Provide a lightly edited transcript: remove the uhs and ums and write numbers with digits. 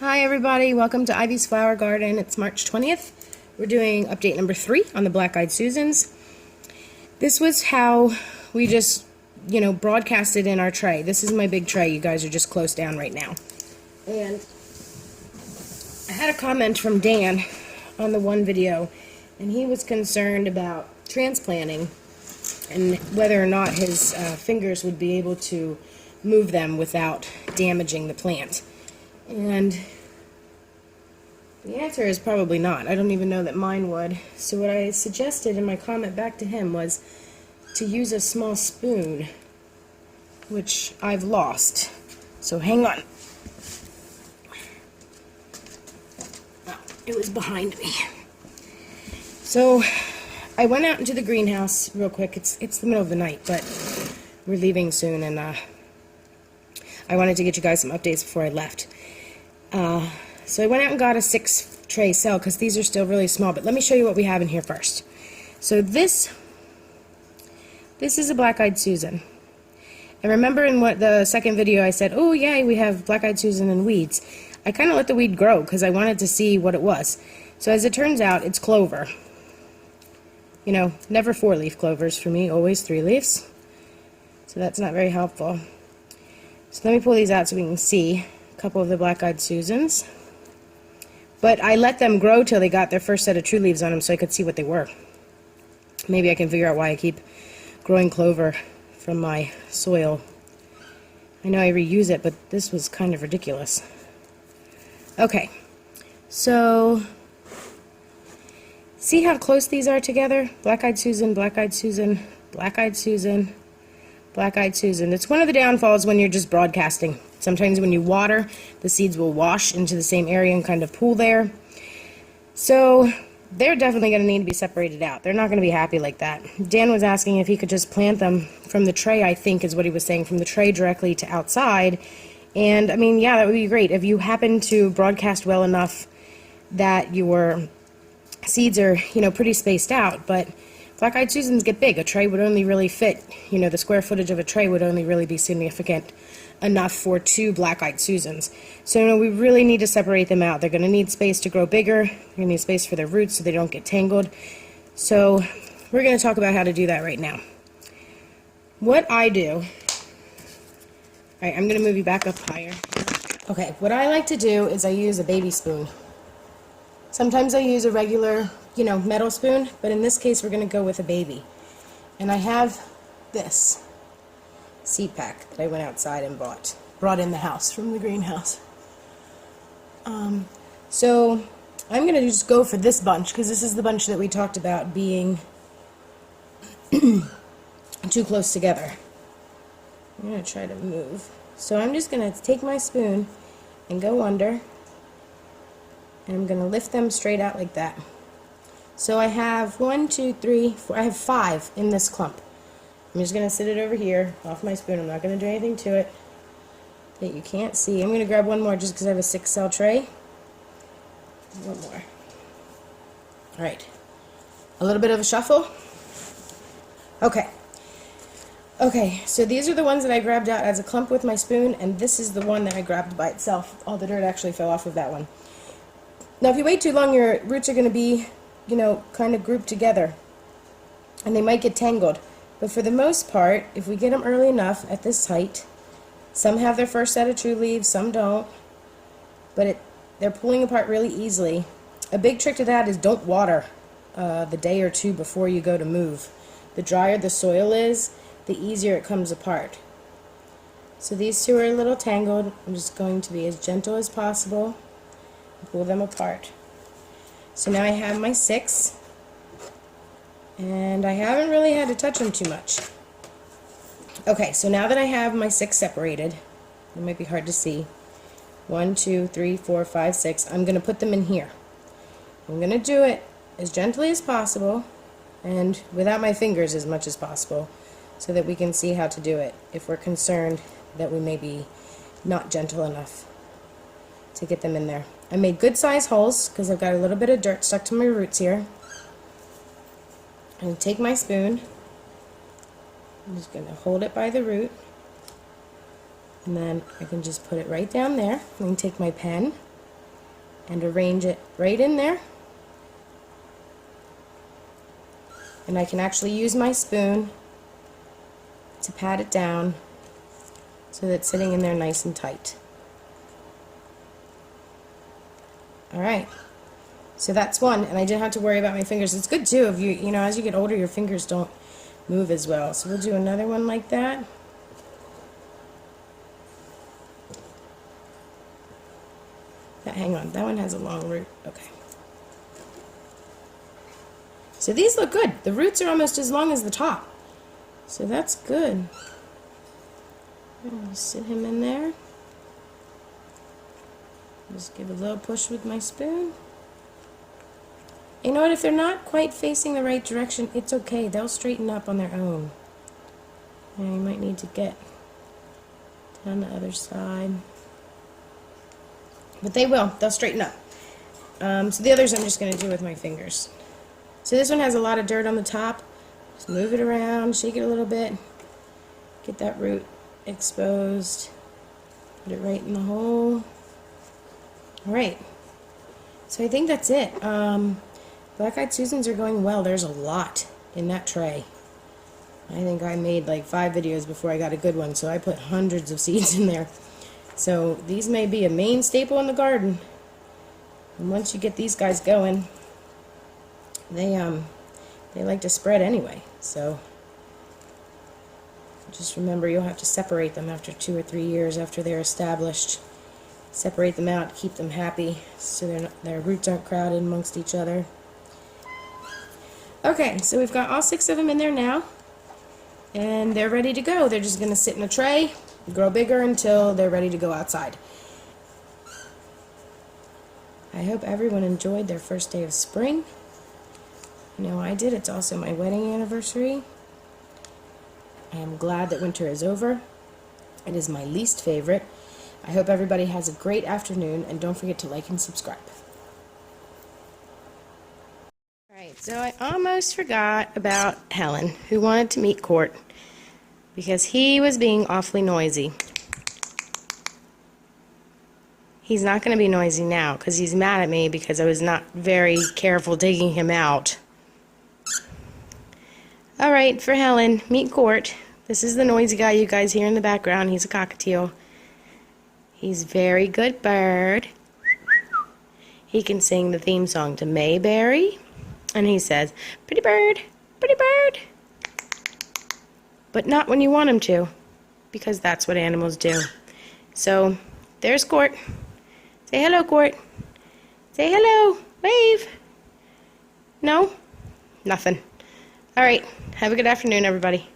Hi everybody, welcome to Ivy's Flower Garden. It's March 20th. We're doing update number 3 on the Black-Eyed Susans. This was how we just, broadcasted in our tray. This is my big tray. You guys are just close down right now. And I had a comment from Dan on the one video, and he was concerned about transplanting and whether or not his fingers would be able to move them without damaging the plant. And the answer is probably not. I don't even know that mine would. So what I suggested in my comment back to him was to use a small spoon, which I've lost. So hang on. Oh, it was behind me. So I went out into the greenhouse real quick. It's the middle of the night, but we're leaving soon, and I wanted to get you guys some updates before I left. So I went out and got a 6-tray cell because these are still really small, but let me show you what we have in here first. So this is a Black-Eyed Susan. And remember in the second video I said, oh yeah, we have Black-Eyed Susan and weeds. I kind of let the weed grow because I wanted to see what it was. So as it turns out, it's clover. You know, never 4-leaf clovers for me, always 3 leaves. So that's not very helpful. So let me pull these out so we can see a couple of the Black-Eyed Susans. But I let them grow till they got their first set of true leaves on them so I could see what they were. Maybe I can figure out why I keep growing clover from my soil. I know I reuse it, but this was kind of ridiculous. Okay, so see how close these are together? Black-Eyed Susan, Black-Eyed Susan, Black-Eyed Susan, Black-Eyed Susan. It's one of the downfalls when you're just broadcasting. Sometimes when you water, the seeds will wash into the same area and kind of pool there. So they're definitely going to need to be separated out. They're not going to be happy like that. Dan was asking if he could just plant them from the tray, I think is what he was saying, from the tray directly to outside. And I mean, yeah, that would be great. If you happen to broadcast well enough that your seeds are, pretty spaced out, but Black-Eyed Susans get big. A tray would only really fit, the square footage of a tray would only really be significant enough for 2 Black-Eyed Susans. So we really need to separate them out. They're going to need space to grow bigger. They're going to need space for their roots so they don't get tangled. So we're going to talk about how to do that right now. What I do, alright, I'm going to move you back up higher. Okay, what I like to do is I use a baby spoon. Sometimes I use a regular, metal spoon, but in this case we're going to go with a baby. And I have this seed pack that I went outside and brought in the house from the greenhouse. So I'm going to just go for this bunch because this is the bunch that we talked about being too close together. I'm going to try to move. So I'm just going to take my spoon and go under, and I'm going to lift them straight out like that. So I have 1, 2, 3, 4, I have 5 in this clump. I'm just going to sit it over here off my spoon. I'm not going to do anything to it that you can't see. I'm going to grab one more just because I have a 6-cell tray. One more. Alright. A little bit of a shuffle. Okay. Okay, so these are the ones that I grabbed out as a clump with my spoon, and this is the one that I grabbed by itself. All the dirt actually fell off of that one. Now, if you wait too long, your roots are going to be, kind of grouped together, and they might get tangled. But for the most part, if we get them early enough at this height, some have their first set of true leaves, some don't, but they're pulling apart really easily. A big trick to that is don't water the day or two before you go to move. The drier the soil is, the easier it comes apart. So these 2 are a little tangled. I'm just going to be as gentle as possible and pull them apart. So now I have my 6. And I haven't really had to touch them too much. Okay, so now that I have my 6 separated, it might be hard to see. 1, 2, 3, 4, 5, 6. I'm going to put them in here. I'm going to do it as gently as possible and without my fingers as much as possible so that we can see how to do it if we're concerned that we may be not gentle enough to get them in there. I made good size holes because I've got a little bit of dirt stuck to my roots here. I'm going to take my spoon, I'm just going to hold it by the root, and then I can just put it right down there. I can take my pen and arrange it right in there. And I can actually use my spoon to pat it down so that it's sitting in there nice and tight. Alright, so that's one, and I didn't have to worry about my fingers. It's good too if you know, as you get older, your fingers don't move as well. So we'll do another one like that. Hang on, that one has a long root. Okay. So these look good. The roots are almost as long as the top. So that's good. I'll sit him in there. Just give a little push with my spoon. You know what, if they're not quite facing the right direction, it's okay. They'll straighten up on their own. And you might need to get down the other side. But they will. They'll straighten up. So the others I'm just going to do with my fingers. So this one has a lot of dirt on the top. Just move it around, shake it a little bit. Get that root exposed. Put it right in the hole. Alright. So I think that's it. Black-eyed Susans are going well. There's a lot in that tray. I think I made like 5 videos before I got a good one, so I put hundreds of seeds in there. So these may be a main staple in the garden. And once you get these guys going, they like to spread anyway. So just remember, you'll have to separate them after 2 or 3 years after they're established. Separate them out, keep them happy, so their roots aren't crowded amongst each other. Okay, so we've got all 6 of them in there now, and they're ready to go. They're just going to sit in a tray, grow bigger until they're ready to go outside. I hope everyone enjoyed their first day of spring. You know, I did. It's also my wedding anniversary. I am glad that winter is over. It is my least favorite. I hope everybody has a great afternoon, and don't forget to like and subscribe. Alright, so I almost forgot about Helen, who wanted to meet Court because he was being awfully noisy. He's not going to be noisy now because he's mad at me because I was not very careful digging him out. Alright, for Helen, meet Court. This is the noisy guy you guys hear in the background. He's a cockatiel. He's a very good bird. He can sing the theme song to Mayberry. And he says, pretty bird, but not when you want him to, because that's what animals do. So, there's Court. Say hello, Court. Say hello. Wave. No? Nothing. Alright, have a good afternoon, everybody.